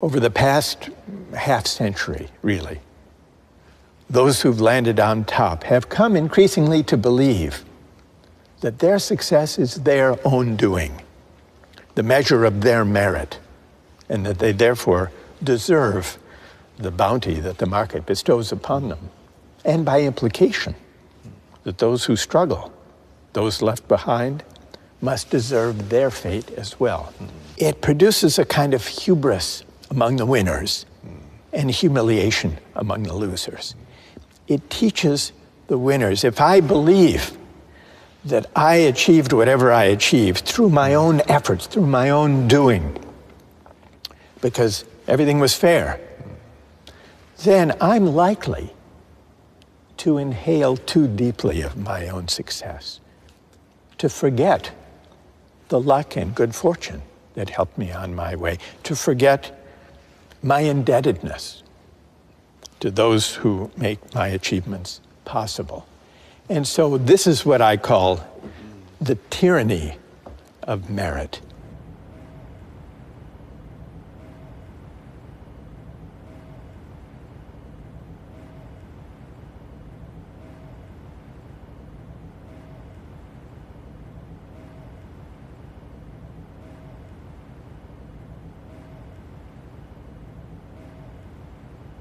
Over the past half century, really, those who've landed on top have come increasingly to believe that their success is their own doing, the measure of their merit, and that they therefore deserve the bounty that the market bestows upon them. And by implication, that those who struggle, those left behind, must deserve their fate as well. It produces a kind of hubris among the winners and humiliation among the losers. It teaches the winners, if I believe that I achieved whatever I achieved through my own efforts, through my own doing, because everything was fair, then I'm likely to inhale too deeply of my own success, to forget the luck and good fortune that helped me on my way, to forget my indebtedness to those who make my achievements possible. And so this is what I call the tyranny of merit.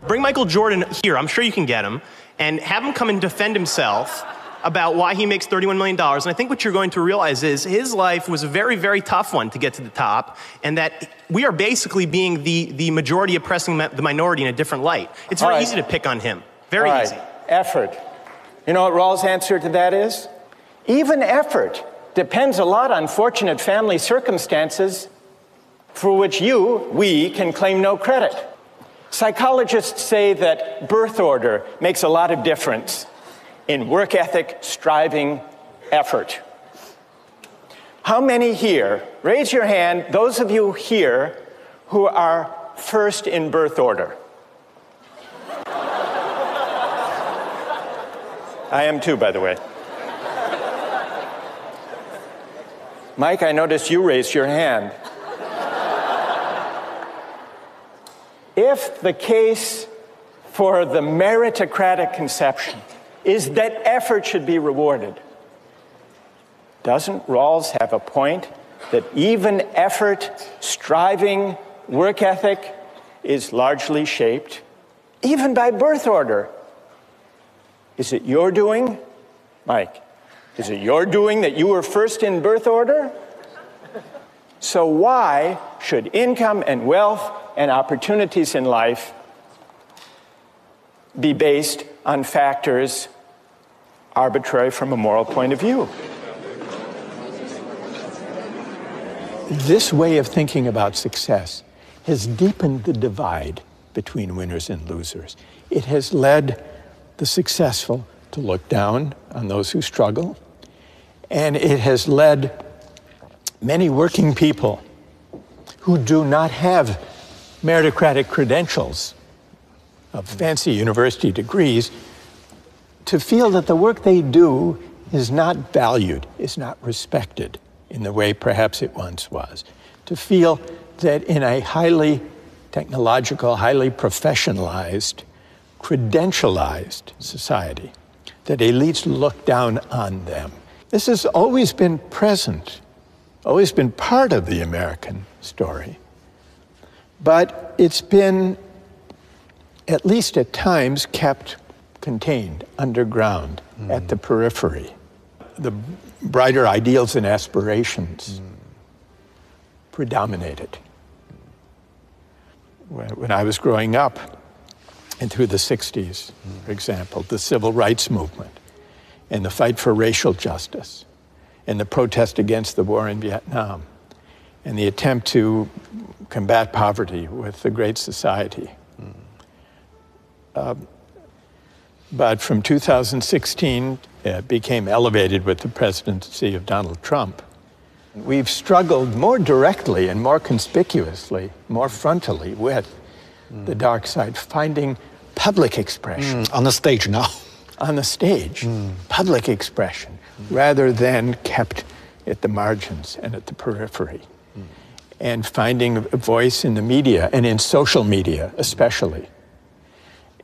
Bring Michael Jordan here, I'm sure you can get him, and have him come and defend himself about why he makes $31 million. And I think what you're going to realize is his life was a very, very tough one to get to the top, and that we are basically being the majority oppressing the minority in a different light. It's very easy to pick on him. Very easy. Effort. You know what Rawls' answer to that is? Even effort depends a lot on fortunate family circumstances for which we can claim no credit. Psychologists say that birth order makes a lot of difference in work ethic, striving, effort. How many here, raise your hand, those of you here who are first in birth order? I am too, by the way. Mike, I noticed you raised your hand. If the case for the meritocratic conception is that effort should be rewarded, doesn't Rawls have a point that even effort, striving, work ethic is largely shaped, even by birth order? Is it your doing, Mike? Is it your doing that you were first in birth order? So why should income and wealth and opportunities in life be based on factors arbitrary from a moral point of view? This way of thinking about success has deepened the divide between winners and losers. It has led the successful to look down on those who struggle, and it has led many working people who do not have meritocratic credentials of fancy university degrees to feel that the work they do is not valued, is not respected in the way perhaps it once was. To feel that in a highly technological, highly professionalized, credentialized society, that elites look down on them. This has always been present, always been part of the American story. But it's been, at least at times, kept contained underground at the periphery. The brighter ideals and aspirations predominated. When I was growing up, and through the 60s, for example, the civil rights movement, and the fight for racial justice, and the protest against the war in Vietnam, and the attempt to combat poverty with the Great Society. But from 2016, it became elevated with the presidency of Donald Trump. We've struggled more directly and more conspicuously, more frontally with the dark side, finding public expression. On the stage now. On the stage, public expression, rather than kept at the margins and at the periphery. and finding a voice in the media, and in social media especially.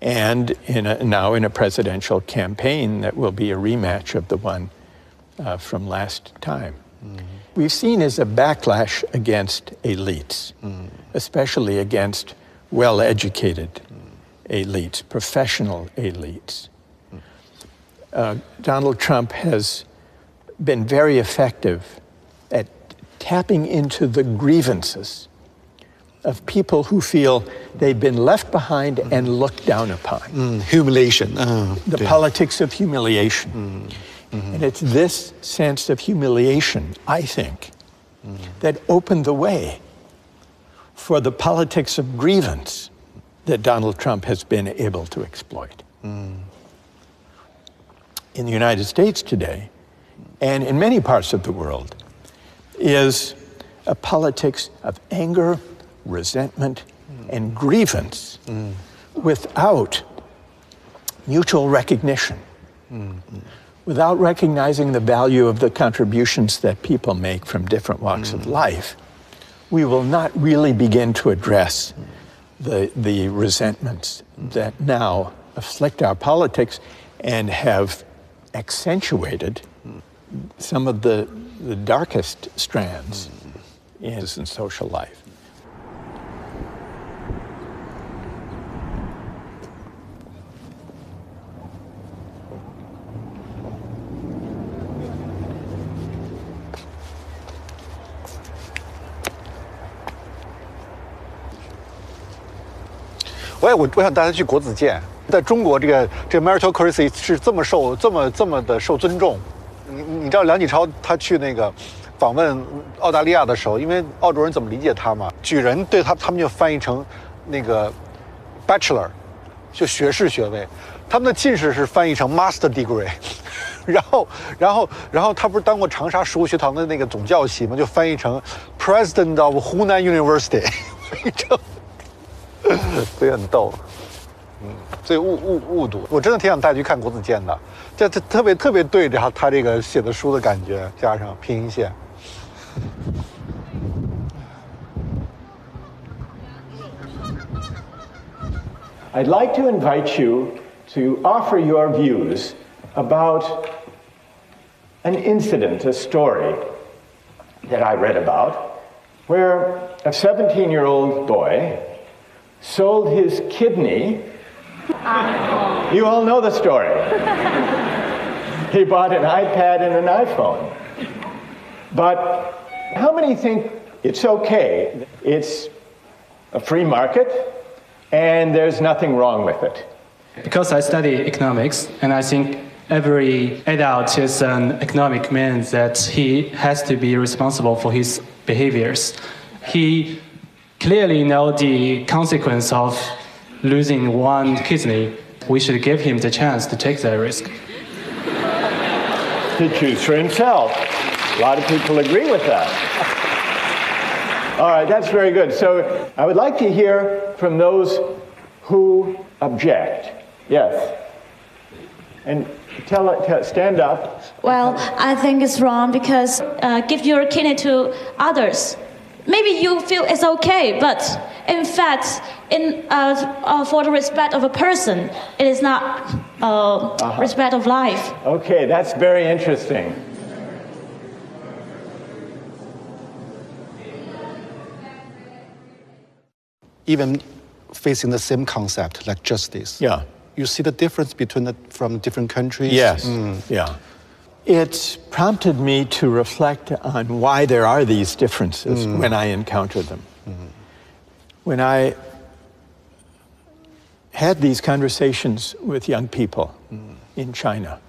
And now in a presidential campaign that will be a rematch of the one from last time. We've seen as a backlash against elites, especially against well-educated elites, professional elites. Donald Trump has been very effective at tapping into the grievances of people who feel they've been left behind and looked down upon. Humiliation. The politics of humiliation. And it's this sense of humiliation, I think, that opened the way for the politics of grievance that Donald Trump has been able to exploit. In the United States today, and in many parts of the world, is a politics of anger, resentment, and grievance without mutual recognition, without recognizing the value of the contributions that people make from different walks of life. We will not really begin to address the resentments that now afflict our politics and have accentuated some of the darkest strands in social life.我想大家去国子监，在中国这个 meritocracy 是这么的受尊重。你知道梁启超他去那个访问澳大利亚的时候，因为澳洲人怎么理解他嘛？举人对他们就翻译成那个 bachelor， 就学士学位，他们的进士是翻译成 master degree。然后他不是当过长沙实物学堂的那个总教习嘛，就翻译成 president of Hunan University， 所以很逗。所以误读，我真的挺想带去看国子监的，这特别对着他这个写的书的感觉，加上拼音线。I'd like to invite you to offer your views about an incident, a story that I read about, where a 17-year-old boy sold his kidney. You all know the story. He bought an iPad and an iPhone. But how many think it's okay? It's a free market and there's nothing wrong with it? Because I study economics, and I think every adult is an economic man that he has to be responsible for his behaviors. He clearly knows the consequence of losing one kidney. We should give him the chance to take that risk. To choose for himself. A lot of people agree with that. All right, that's very good. So I would like to hear from those who object. Yes. And stand up. Well, I think it's wrong because give your kidney to others. Maybe you feel it's okay, but in fact, for the respect of a person, it is not respect of life. Okay, that's very interesting. Even facing the same concept like justice. Yeah. You see the difference from different countries? Yes, yeah. It's prompted me to reflect on why there are these differences when I encounter them. When I had these conversations with young people in China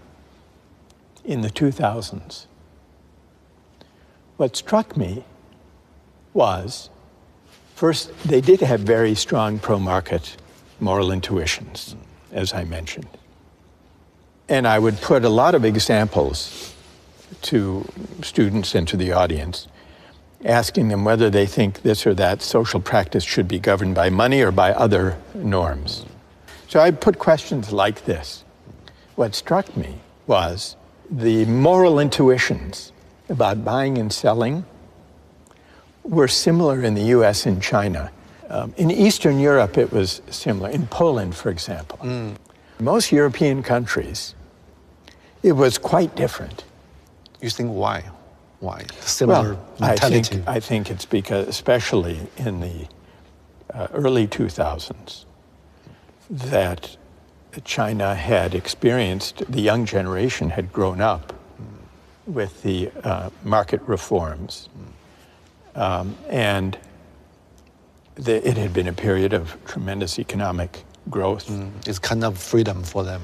in the 2000s, what struck me was, first, they did have very strong pro-market moral intuitions, as I mentioned. And I would put a lot of examples to students and to the audience, asking them whether they think this or that social practice should be governed by money or by other norms. So I put questions like this. What struck me was the moral intuitions about buying and selling were similar in the US and China. In Eastern Europe, it was similar. In Poland, for example. Most European countries, it was quite different. You think why? Why? Similar mentality? I think it's because, especially in the early 2000s, that China had experienced, the young generation had grown up with the market reforms. And it had been a period of tremendous economic growth. It's kind of freedom for them.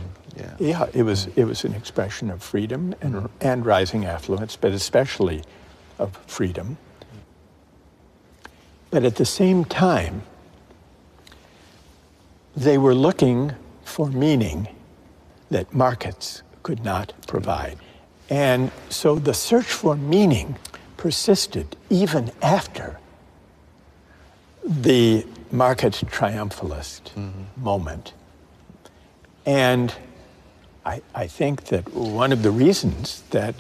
Yeah, it was an expression of freedom and rising affluence, but especially of freedom. But at the same time, they were looking for meaning that markets could not provide. And so the search for meaning persisted even after the market triumphalist moment. And I think that one of the reasons that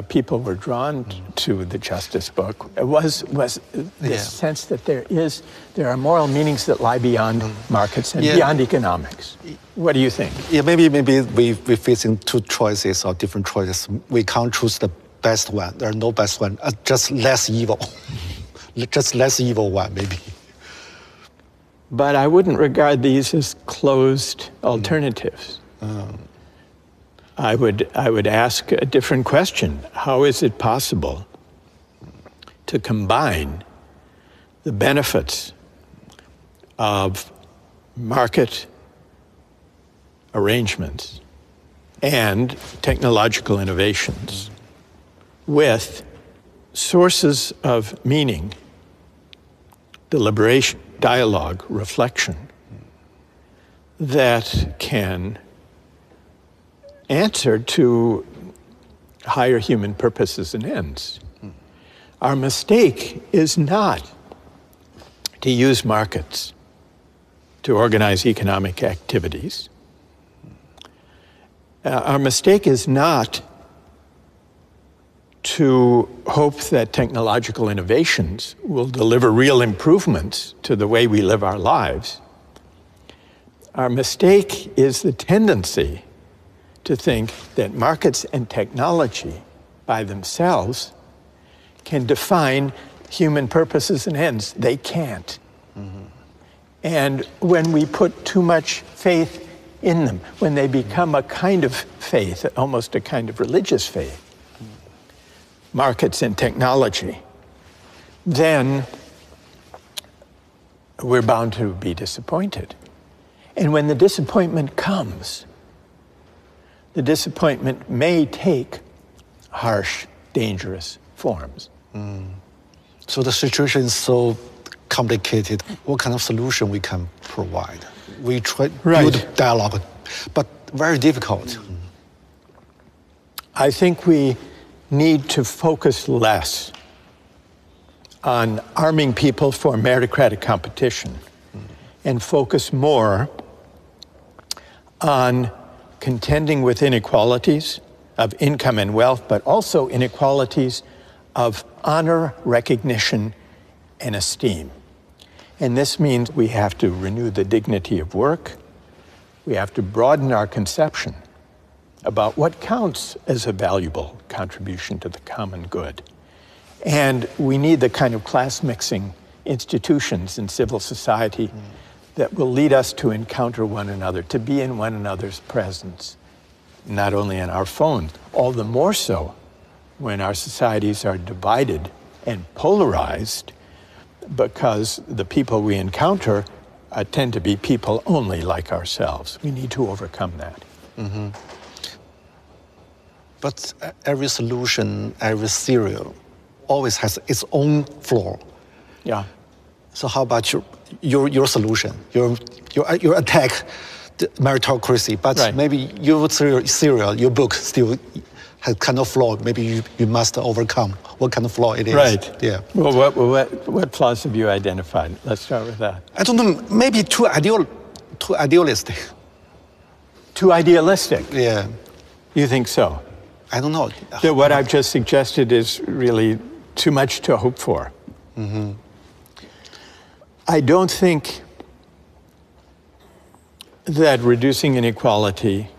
people were drawn to the Justice book was this sense that there are moral meanings that lie beyond markets and beyond economics. What do you think? Yeah, maybe we're facing two choices or different choices. We can't choose the best one. There are no best one. Just less evil. Just less evil one, maybe. But I wouldn't regard these as closed alternatives. I would ask a different question. How is it possible to combine the benefits of market arrangements and technological innovations with sources of meaning, deliberation, dialogue, reflection that can answer to higher human purposes and ends? Our mistake is not to use markets to organize economic activities. Our mistake is not to hope that technological innovations will deliver real improvements to the way we live our lives. Our mistake is the tendency to think that markets and technology by themselves can define human purposes and ends. They can't. And when we put too much faith in them, when they become a kind of faith, almost a kind of religious faith, markets and technology, then we're bound to be disappointed. And when the disappointment comes, the disappointment may take harsh, dangerous forms. So the situation is so complicated. What kind of solution we can provide? We try to build dialogue, but very difficult. I think we need to focus less on arming people for meritocratic competition and focus more on contending with inequalities of income and wealth, but also inequalities of honor, recognition, and esteem. And this means we have to renew the dignity of work. We have to broaden our conception about what counts as a valuable contribution to the common good. And we need the kind of class-mixing institutions in civil society that will lead us to encounter one another, to be in one another's presence, not only on our phones, all the more so when our societies are divided and polarized, because the people we encounter tend to be people only like ourselves. We need to overcome that. But every solution, every theory always has its own flaw. Yeah. So how about your solution? Your attack the meritocracy, but maybe your theory, your book still has kind of flaw. Maybe you must overcome what kind of flaw it is. Right. Yeah. Well, what flaws have you identified? Let's start with that. I don't know. Maybe too idealistic. Too idealistic? Yeah. You think so? I don't know. That what I've just suggested is really too much to hope for. I don't think that reducing inequality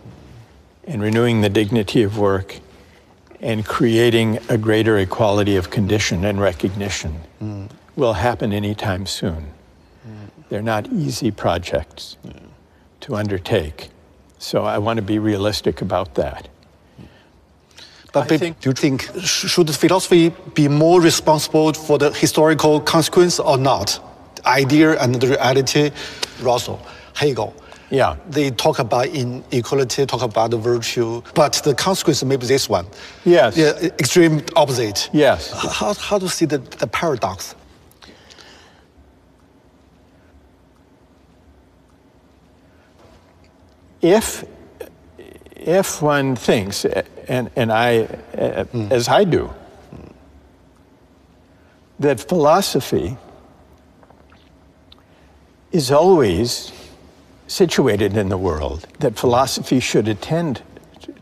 and renewing the dignity of work and creating a greater equality of condition and recognition will happen anytime soon. They're not easy projects to undertake. So I want to be realistic about that. But do you think, should philosophy be more responsible for the historical consequence or not? The idea and the reality, Russell, Hegel. Yeah. They talk about inequality, talk about the virtue, but the consequence may be this one. Yes. Yeah, extreme opposite. Yes. How to see the paradox? If one thinks, and I, as I do, that philosophy is always situated in the world, that philosophy should attend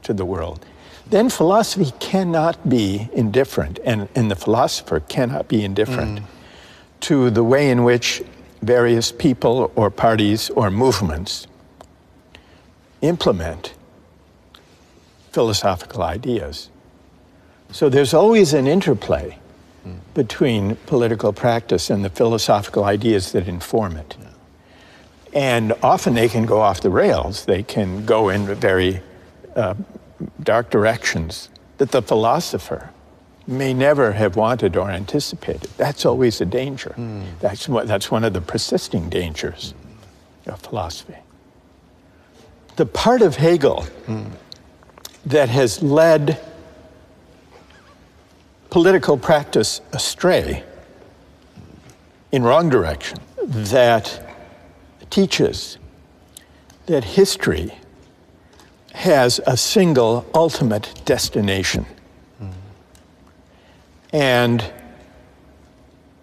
to the world, then philosophy cannot be indifferent, and the philosopher cannot be indifferent to the way in which various people or parties or movements implement philosophical ideas. So there's always an interplay between political practice and the philosophical ideas that inform it. And often they can go off the rails. They can go in very dark directions that the philosopher may never have wanted or anticipated. That's always a danger. That's one of the persisting dangers of philosophy. The part of Hegel that has led political practice astray in wrong direction, that teaches that history has a single ultimate destination, and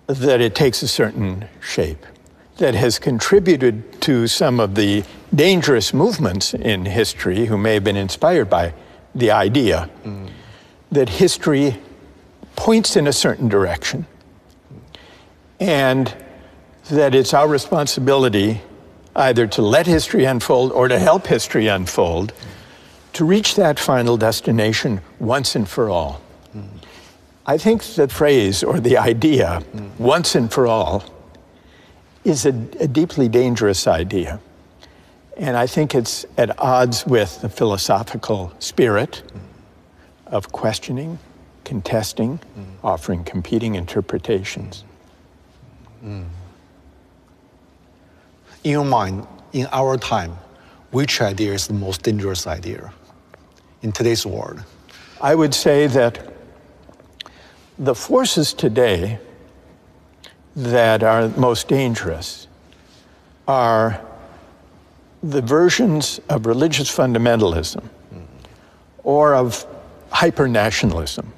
that it takes a certain shape, that has contributed to some of the dangerous movements in history who may have been inspired by the idea that history points in a certain direction, and that it's our responsibility either to let history unfold or to help history unfold to reach that final destination once and for all. I think the phrase or the idea, once and for all, is a deeply dangerous idea. And I think it's at odds with the philosophical spirit of questioning, contesting, offering competing interpretations. In your mind, in our time, which idea is the most dangerous idea in today's world? I would say that the forces today that are most dangerous are the versions of religious fundamentalism or of hyper-nationalism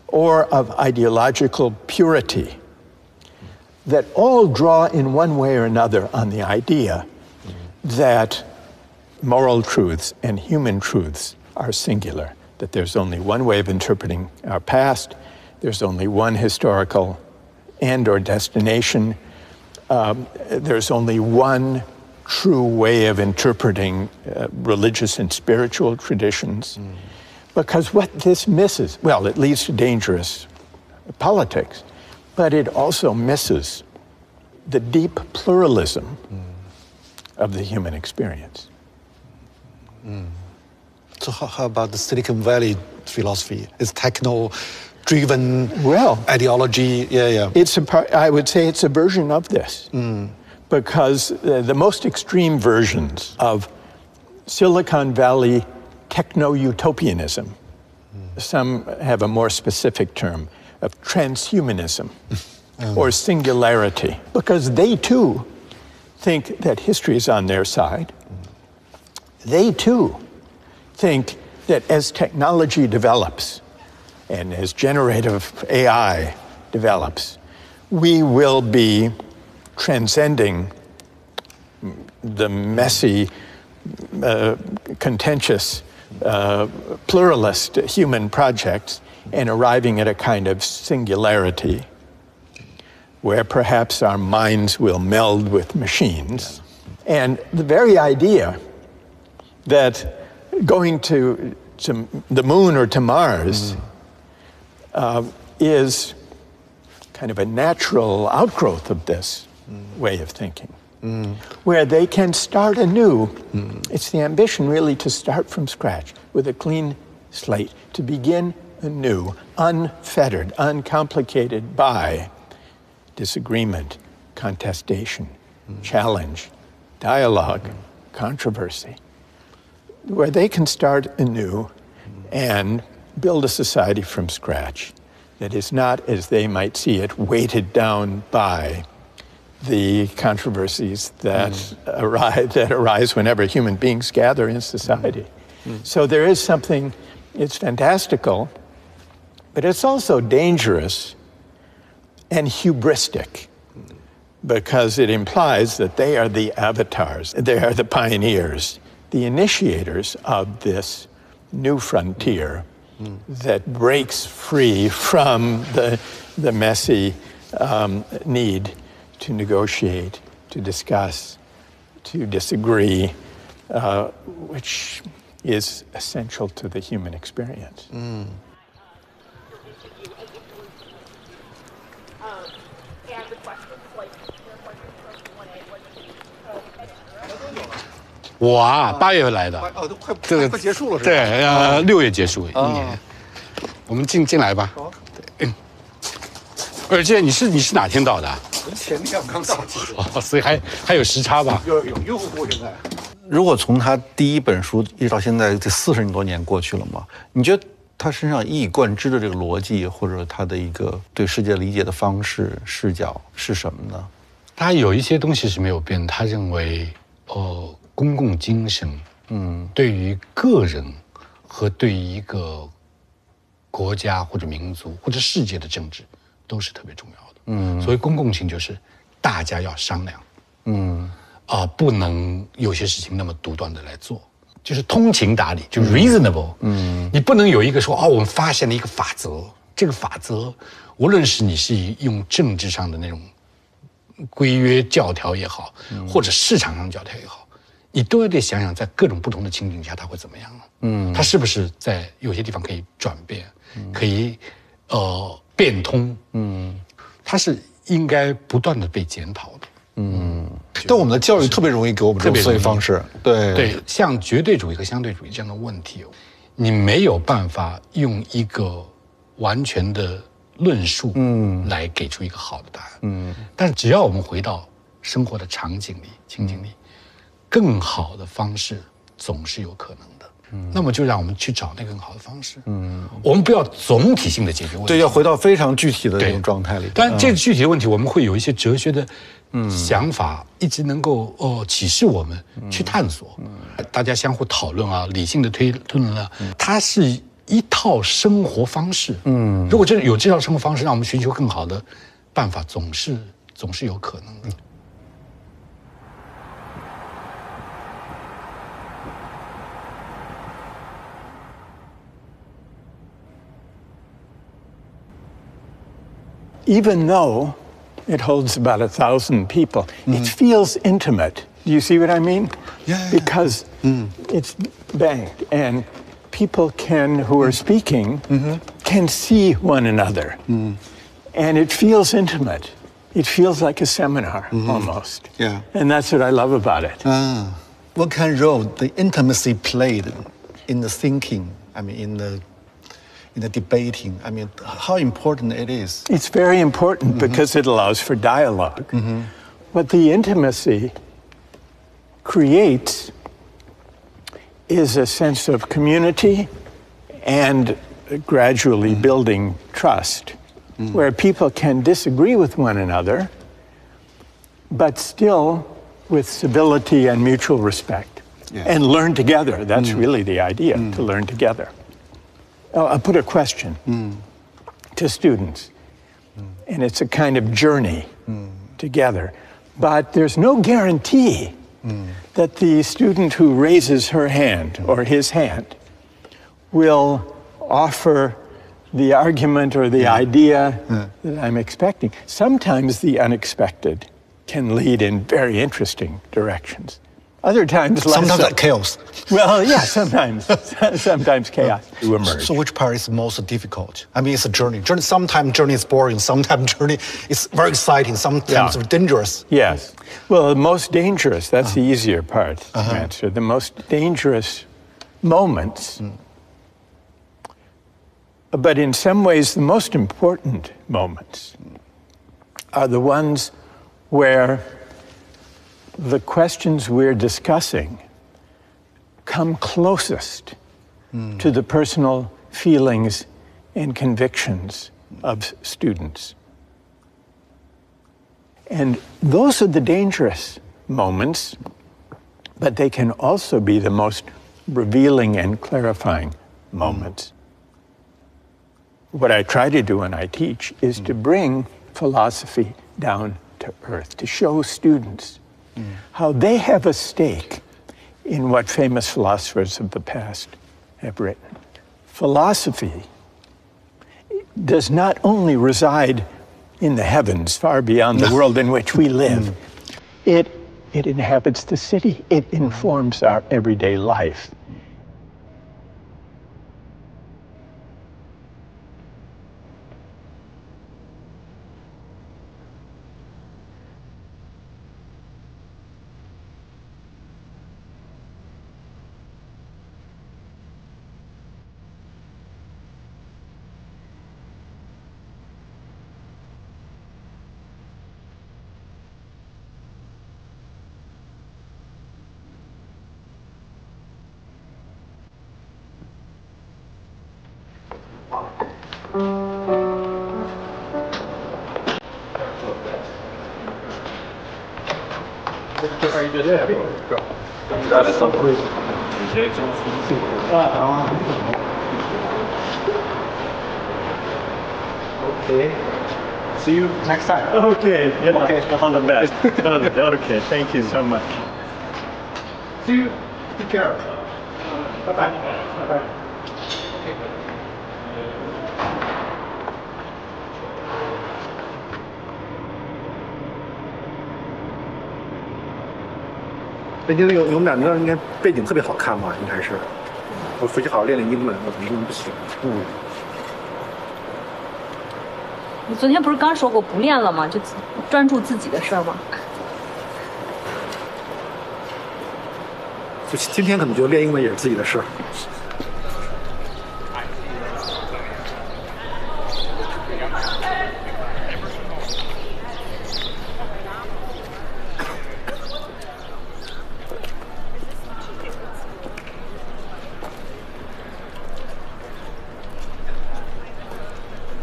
or of ideological purity that all draw in one way or another on the idea that moral truths and human truths are singular, that there's only one way of interpreting our past, there's only one historical end or destination, there's only one true way of interpreting religious and spiritual traditions. Because what this misses, well, it leads to dangerous politics, but it also misses the deep pluralism of the human experience. So how about the Silicon Valley philosophy? It's techno-driven ideology. It's I would say it's a version of this. Because the most extreme versions of Silicon Valley techno-utopianism, some have a more specific term of transhumanism or singularity, because they too think that history is on their side. They too think that as technology develops and as generative AI develops, we will be transcending the messy, contentious, pluralist human projects and arriving at a kind of singularity. where perhaps our minds will meld with machines. And the very idea that going to the moon or to Mars is kind of a natural outgrowth of this way of thinking, where they can start anew. It's the ambition really to start from scratch with a clean slate, to begin anew, unfettered, uncomplicated by disagreement, contestation, challenge, dialogue, controversy, where they can start anew and build a society from scratch that is not, as they might see it, weighted down by the controversies that arise whenever human beings gather in society. So there is something, it's fantastical, but it's also dangerous and hubristic, because it implies that they are the avatars, they are the pioneers, the initiators of this new frontier that breaks free from the messy need to negotiate, to discuss, to disagree, which is essential to the human experience. 我啊，8月来的。哦，都快这个快结束了是吧？对，6月结束1年。我们进来吧。对。而且你是哪天到的？前天刚到。哦，所以还有时差吧？有用户现在。如果从他第一本书一直到现在，这40多年过去了嘛，你觉得他身上一以贯之的这个逻辑，或者他的一个对世界理解的方式、视角是什么呢？他有一些东西是没有变，他认为公共精神，对于个人和对于一个国家或者民族或者世界的政治都是特别重要的。所以公共性就是大家要商量，不能有些事情那么独断的来做，就是通情达理，就 reasonable。你不能有一个说我们发现了一个法则，这个法则无论是你是用政治上的那种规约教条也好，或者市场上教条也好，你都要得想想，在各种不同的情景下，它会怎么样？它是不是在有些地方可以转变，可以变通？它是应该不断的被检讨的。但我们的教育特别容易给我们这种思维方式。对，像绝对主义和相对主义这样的问题，你没有办法用一个完全的论述来给出一个好的答案。但是只要我们回到生活的场景里、情景里，更好的方式总是有可能的。那么就让我们去找那个更好的方式。我们不要总体性的解决问题，对，要回到非常具体的那种状态里。当然，这个具体的问题，我们会有一些哲学的想法，一直能够启示我们去探索。大家相互讨论啊，理性的推论啊，它是一套生活方式。如果真的有这套生活方式，让我们寻求更好的办法，总是有可能的。Even though it holds about 1,000 people, it feels intimate. Do you see what I mean? Yeah. Because it's banked, and people who are speaking can see one another. And it feels intimate. It feels like a seminar almost. Yeah. And that's what I love about it. What kind of role the intimacy played in the thinking? I mean, in the debating, I mean, how important it is. It's very important because it allows for dialogue. What the intimacy creates is a sense of community and gradually building trust, where people can disagree with one another, but still with civility and mutual respect, and learn together. That's really the idea, to learn together. I'll put a question to students, and it's a kind of journey together. But there's no guarantee that the student who raises her hand or his hand will offer the argument or the idea that I'm expecting. Sometimes the unexpected can lead in very interesting directions. Other times, less sometimes so. like chaos. Well, yeah, sometimes chaos to emerge. So which part is most difficult? I mean, it's a journey. Sometimes journey is boring. Sometimes journey is very exciting. Sometimes dangerous. Yes. Well, the most dangerous, that's the easier part to answer. The most dangerous moments, but in some ways the most important moments, are the ones where the questions we're discussing come closest to the personal feelings and convictions of students. And those are the dangerous moments, but they can also be the most revealing and clarifying moments. What I try to do when I teach is to bring philosophy down to earth, to show students how they have a stake in what famous philosophers of the past have written. Philosophy does not only reside in the heavens, far beyond the world in which we live. It inhabits the city. It informs our everyday life. Okay. See you next time. Okay, yeah, Okay. all the best. Okay, thank you so much. See you. Take care. Bye bye. Bye bye. 北京有我们俩那应该背景特别好看嘛，应该是。我回去好好练练英文，我英文不行。你昨天不是刚说过不练了吗？就专注自己的事儿吗？就今天可能觉得练英文也是自己的事儿。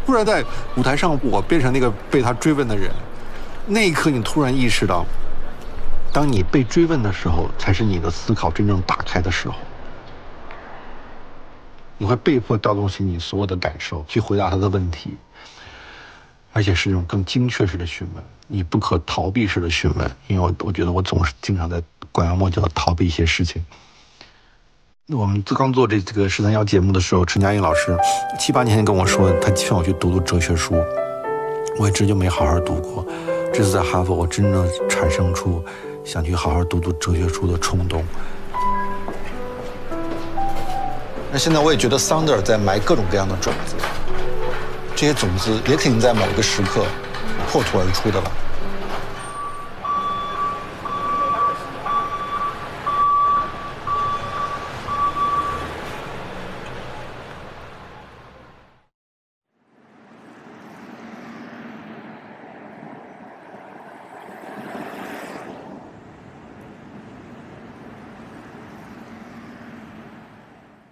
突然在舞台上，我变成那个被他追问的人，那一刻你突然意识到，当你被追问的时候，才是你的思考真正打开的时候。你会被迫调动起你所有的感受去回答他的问题，而且是那种更精确式的询问，你不可逃避式的询问。因为我觉得我总是经常在拐弯抹角逃避一些事情。我们刚做这个13邀节目的时候，陈嘉映老师7、8年前跟我说，他劝我去读哲学书，我一直就没好好读过。这次在哈佛，我真正产生出想去好好读哲学书的冲动。那现在我也觉得桑德尔在埋各种各样的种子，这些种子也肯定在某一个时刻破土而出的了。